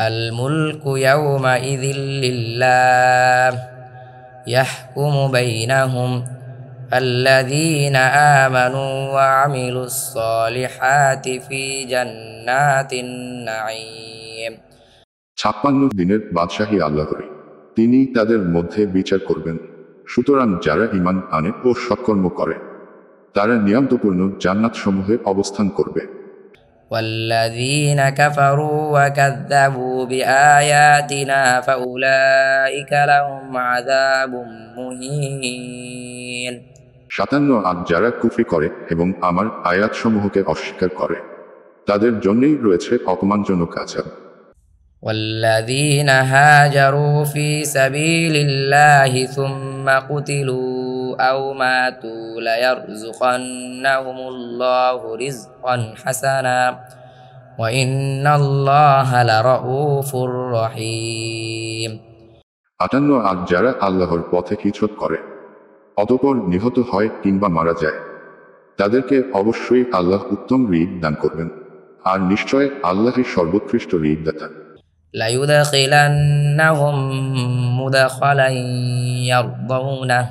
আল মুলকু ইয়াউমা ইযিল লিল্লাহ ইয়াহকুমু বাইনাহুম আল্লাযীনা আমানু ওয়া আমিলুস সালিহাতি ফি জান্নাতিন নাঈম। 56 দিনের বাদশাহী আল্লাহরই, তিনি তাদের মধ্যে বিচার করবেন। সুতরাং যারা ঈমান আনে ও সৎকর্ম করে তারা নিয়ামতপূর্ণ জান্নাতসমূহে অবস্থান করবে। والذين كفروا وكذبوا بآياتنا فأولئك لهم عذاب مهين। 57 আর যারা কুফরি করে এবং আমার আয়াতসমূহকে অস্বীকার করে তাদের জন্যই রয়েছে অপমানজনক আযাব। والذين هاجروا في سبيل الله ثم قتلوا أو ماتوا ليرزقنهم الله رزقا حسنا وإن الله لرؤوف رحيم। 58 আর যারা আল্লাহর পথে হিজরত করে অতঃপর নিহত হয় কিংবা মারা যায় তাদেরকে অবশ্যই আল্লাহ উত্তম রিজিক দান করবেন, আর নিশ্চয় আল্লাহই সর্বোৎকৃষ্ট রিজিকদাতা। ليدخلنهم مدخلا يرضونه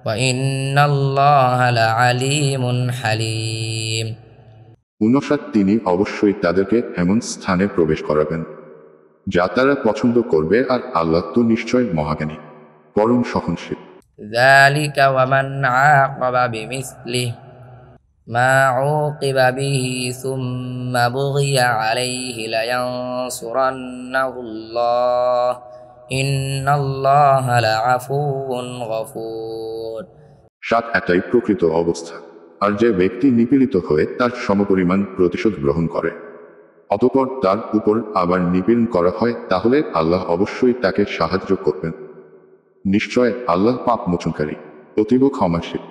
وإن الله لعليم حليم। 59 তিনি অবশ্যই তাদেরকে এমন স্থানে প্রবেশ করাবেন যা তারা পছন্দ করবে, আর আল্লাহ তো নিশ্চয় মহাজ্ঞানী, পরম সহনশীল। ذلك ومن عاقب بمثله ما عوقب به ثم بغي عليه لينصرنه الله إن الله لعفو غفور। 7 একটাই প্রকৃত অবস্থা, আর যে ব্যক্তি নিপীড়িত হয়ে তার সমপরিমাণ প্রতিশোধ গ্রহণ করে অতঃপর তার উপর আবার নিপীড়ন করা হয় তাহলে আল্লাহ অবশ্যই তাকে সাহায্য করবেন। নিশ্চয় আল্লাহ পাপ মোচনকারী, অতীব ক্ষমাশীল।